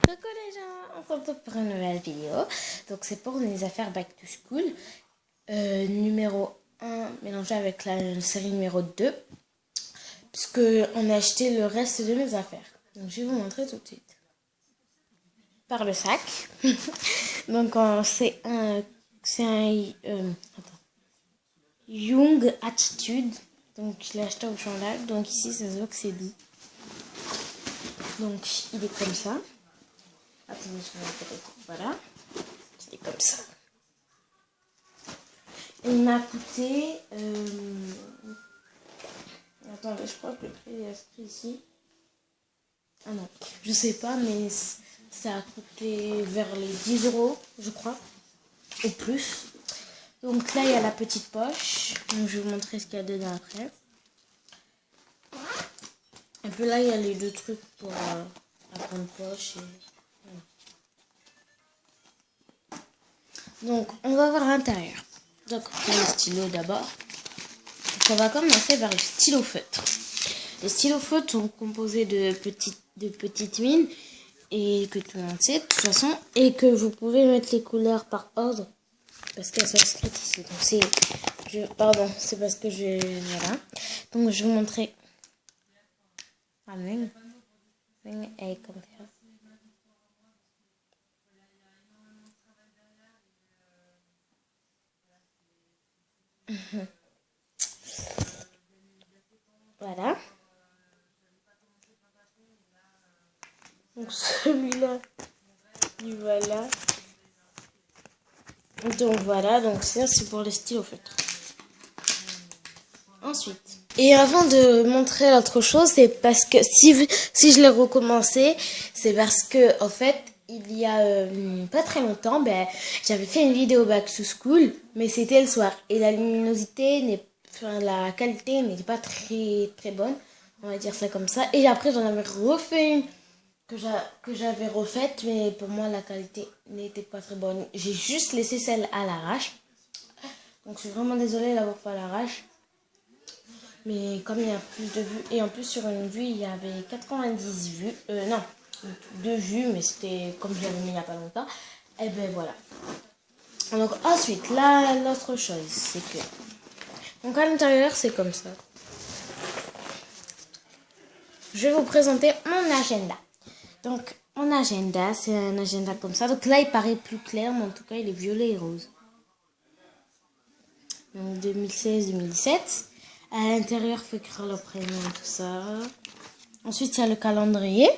Coucou les gens, on se retrouve pour une nouvelle vidéo. Donc c'est pour les affaires Back to School numéro 1 mélangé avec la série numéro 2. Puisque on a acheté le reste de mes affaires. Donc je vais vous montrer tout de suite. Par le sac. Donc c'est un Young Attitude. Donc je l'ai acheté au Chandac. Donc ici ça se voit que c'est doux. Donc il est comme ça. Attendez, je vais mettre peut-être. Voilà. C'est comme ça. Il m'a coûté. Attendez, je crois que le prix est inscrit ici. Ah non, je sais pas, mais ça a coûté vers les 10 €, je crois. Ou plus. Donc là, il y a la petite poche. Donc je vais vous montrer ce qu'il y a dedans après. Et puis là, il y a les deux trucs pour la grande poche. Donc, on va voir l'intérieur. Donc, on a le stylo d'abord. Donc, on va commencer par le stylo feutre. Les stylos feutres sont composés de petites mines et que tout le monde sait de toute façon. Et que vous pouvez mettre les couleurs par ordre parce qu'elles sont inscrites ici. Donc, pardon, c'est parce que voilà. Donc, je vais vous montrer. Ah, mais elle est comme ça. Voilà. Donc celui-là, il va là. Donc voilà, donc ça c'est pour les stylos feutres. Ensuite. Et avant de montrer l'autre chose, c'est parce que si je l'ai recommencé, c'est parce que en fait, il y a pas très longtemps, j'avais fait une vidéo Back to School, mais c'était le soir. Et la luminosité la qualité n'était pas très très bonne, on va dire ça comme ça. Et après, j'en avais refait une que j'avais refaite, mais pour moi, la qualité n'était pas très bonne. J'ai juste laissé celle à l'arrache. Donc, je suis vraiment désolée d'avoir fait à l'arrache. Mais comme il y a plus de vues, et en plus sur une vue, il y avait 90 vues. Non, 2 vues, mais c'était comme je l'avais mis il n'y a pas longtemps. Et ben voilà. Donc ensuite, là, l'autre chose, c'est que... Donc à l'intérieur, c'est comme ça. Je vais vous présenter mon agenda. Donc, mon agenda, c'est un agenda comme ça. Donc là, il paraît plus clair, mais en tout cas, il est violet et rose. Donc 2016-2017. À l'intérieur, il faut écrire le prénom, tout ça. Ensuite, il y a le calendrier.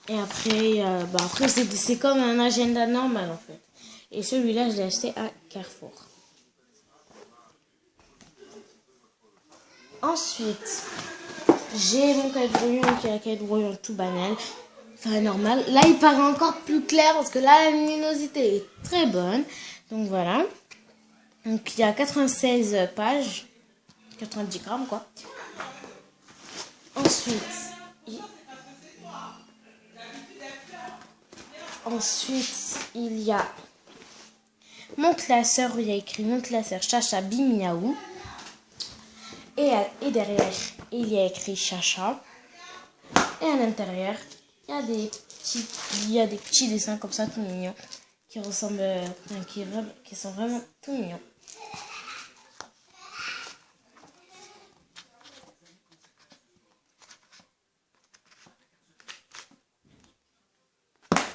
Et après, après c'est comme un agenda normal, en fait. Et celui-là, je l'ai acheté à Carrefour. Ensuite, j'ai mon cahier de brouillon qui est un cahier de brouillon tout banal. Enfin, normal. Là, il paraît encore plus clair parce que là, la luminosité est très bonne. Donc, voilà. Donc, il y a 96 pages. 90 grammes, quoi. Ensuite, il y a mon classeur où il y a écrit mon classeur Chacha Bimiaou. Et derrière, il y a écrit Chacha. Et à l'intérieur, il y a des petits dessins comme ça, tout mignons, qui ressemblent, qui sont vraiment tout mignons.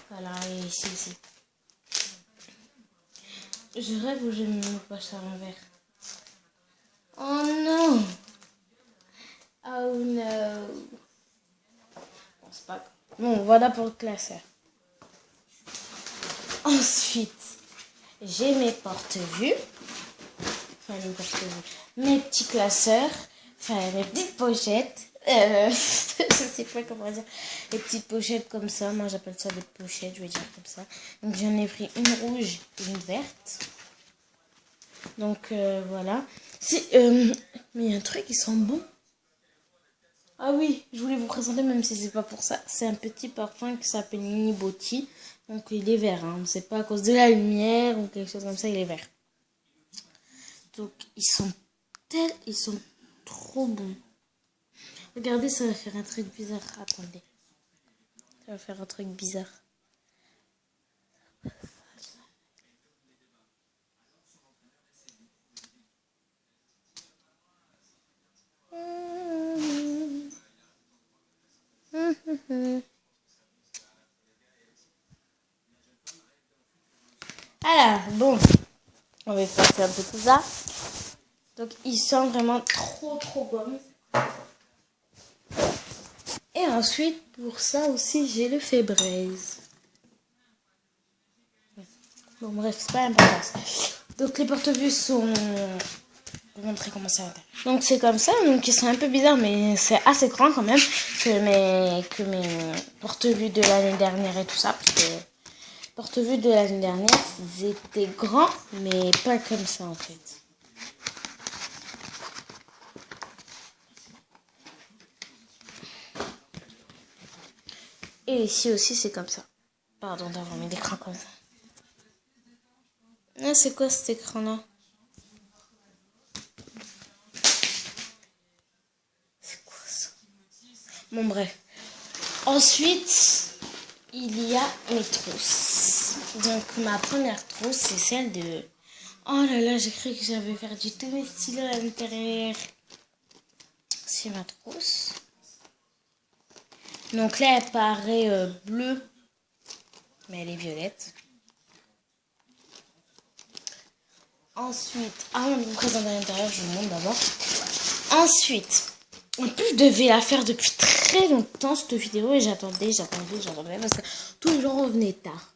Voilà, et ici. Je rêve où j'ai mis mes poches à l'envers. Oh non! Oh no! Bon, c'est pas grave. Bon, voilà pour le classeur. Ensuite, j'ai mes porte-vues. Enfin, mes petits classeurs. Enfin, mes petites pochettes. Je sais pas comment dire. Les petites pochettes comme ça. Moi, j'appelle ça des pochettes, je vais dire comme ça. Donc, j'en ai pris une rouge et une verte. Donc, voilà. Mais il y a un truc qui sent bon. Ah oui, je voulais vous présenter, même si c'est pas pour ça. C'est un petit parfum qui s'appelle Mini Botti. Donc, il est vert. Hein. C'est pas à cause de la lumière ou quelque chose comme ça, il est vert. Donc, ils sont trop bons. Regardez, ça va faire un truc bizarre. Attendez. Ça va faire un truc bizarre. Alors, bon, on va effacer un peu tout ça. Donc, il sent vraiment trop bon. Et ensuite, pour ça aussi, j'ai le Febreze. Bon, bref, c'est pas important. Donc, les porte-vues sont... Je vais montrer comment ça va. Donc, c'est comme ça. Donc, ils sont un peu bizarres, mais c'est assez grand quand même que mes porte-vues de l'année dernière et tout ça. Parce que porte-vues de l'année dernière, ils étaient grands, mais pas comme ça, en fait. Et ici aussi, c'est comme ça. Pardon d'avoir mis l'écran comme ça. Ah, c'est quoi cet écran-là? C'est quoi ça? Bon, bref. Ensuite, il y a mes trousses. Donc, ma première trousse, c'est celle de... Oh là là, j'ai cru que j'avais perdu tous mes stylos à l'intérieur. C'est ma trousse. Donc là, elle paraît bleue, mais elle est violette. Ensuite, avant de vous présenter à l'intérieur, je vous montre d'abord. Ensuite, en plus, je devais la faire depuis très longtemps, cette vidéo, et j'attendais, parce que tous les jours revenait tard.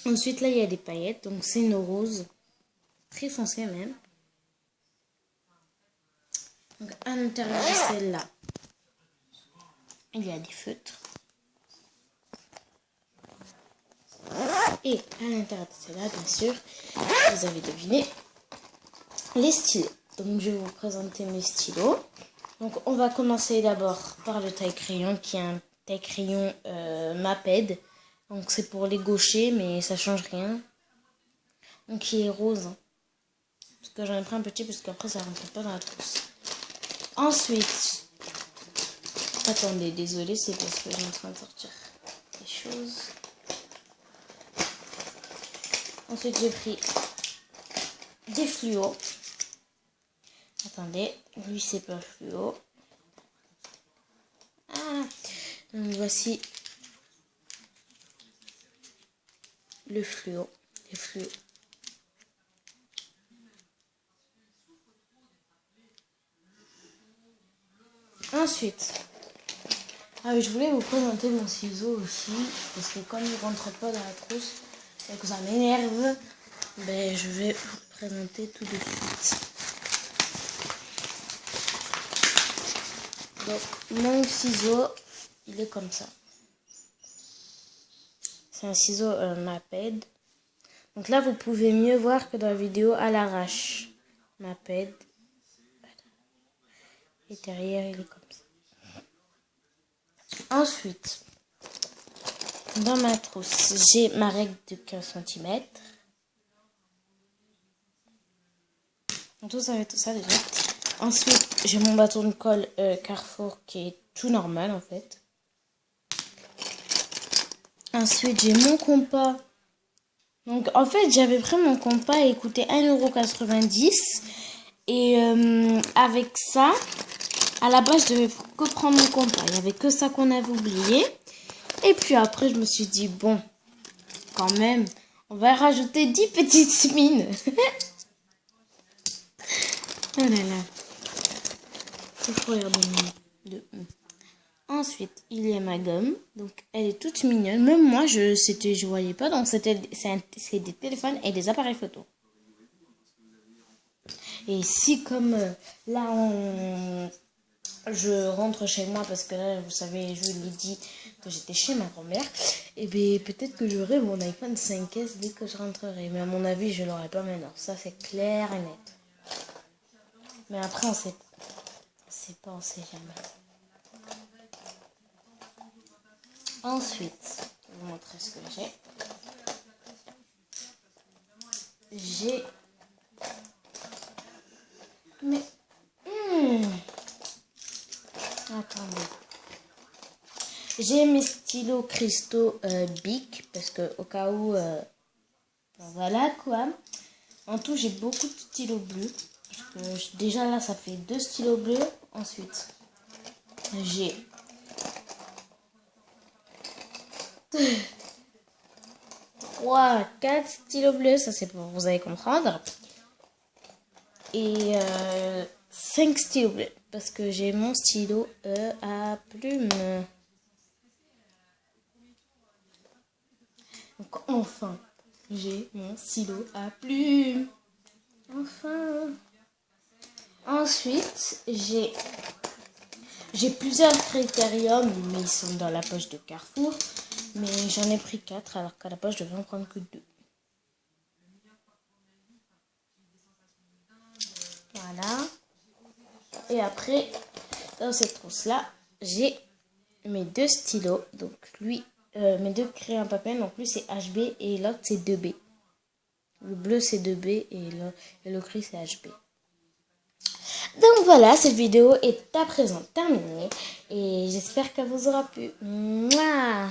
Ensuite, là, il y a des paillettes, donc c'est une rose, très foncée même. Donc, à l'intérieur de celle-là, il y a des feutres. Et à l'intérieur de celle-là, bien sûr, vous avez deviné, les stylets. Donc, je vais vous présenter mes stylos. Donc, on va commencer d'abord par le taille-crayon, qui est un taille-crayon Maped. Donc, c'est pour les gauchers, mais ça change rien. Donc, qui est rose. Parce que j'en ai pris un petit, parce qu'après, ça ne rentre pas dans la trousse. Ensuite, attendez, désolé, c'est parce que je suis en train de sortir des choses. Ensuite, j'ai pris des fluos. Attendez, lui, c'est pas fluo. Ah, donc voici le fluo. Les fluos. Ensuite, ah oui, je voulais vous présenter mon ciseau aussi, parce que comme il ne rentre pas dans la trousse et que ça m'énerve, ben je vais vous le présenter tout de suite. Donc mon ciseau, il est comme ça. C'est un ciseau Maped. Donc là, vous pouvez mieux voir que dans la vidéo à l'arrache. Maped. Et derrière, il est comme ça. Ensuite, dans ma trousse, j'ai ma règle de 15 cm. Donc tout ça déjà. Ensuite, j'ai mon bâton de colle Carrefour qui est tout normal en fait. Ensuite, j'ai mon compas. Donc en fait, j'avais pris mon compas et il coûtait 1,90 €. Et avec ça, à la base, je devais que prendre mon compas. Il n'y avait que ça qu'on avait oublié. Et puis après, je me suis dit, bon, quand même, on va rajouter 10 petites mines. Oh là là. Il faut regarder de... Ensuite, il y a ma gomme. Donc, elle est toute mignonne. Même moi, je voyais pas. Donc, c'est des téléphones et des appareils photo. Et si, comme là, je rentre chez moi, parce que là, vous savez, je l'ai dit que j'étais chez ma grand-mère, et bien peut-être que j'aurai mon iPhone 5S dès que je rentrerai. Mais à mon avis, je l'aurai pas maintenant. Ça, c'est clair et net. Mais après, on sait pas, on sait jamais. Ensuite, je vais vous montrer ce que j'ai. J'ai... Mais... Attendez. J'ai mes stylos cristaux Bic parce que au cas où, voilà quoi. En tout, j'ai beaucoup de stylos bleus. Parce que déjà là, ça fait 2 stylos bleus. Ensuite, j'ai 3, 4 stylos bleus. Ça, c'est pour vous allez comprendre. Et 5 stylos bleus. Parce que j'ai mon stylo à plume. Donc, enfin, j'ai mon stylo à plume. Enfin. Ensuite, j'ai plusieurs critériums, mais ils sont dans la poche de Carrefour. Mais j'en ai pris 4, alors qu'à la poche, je devais en prendre que 2. Voilà. Et après, dans cette trousse-là, j'ai mes 2 stylos. Donc, lui, mes 2 crayons à papier. Donc, lui, c'est HB et l'autre, c'est 2B. Le bleu, c'est 2B et le gris, c'est HB. Donc voilà, cette vidéo est à présent terminée et j'espère qu'elle vous aura plu. Mouah.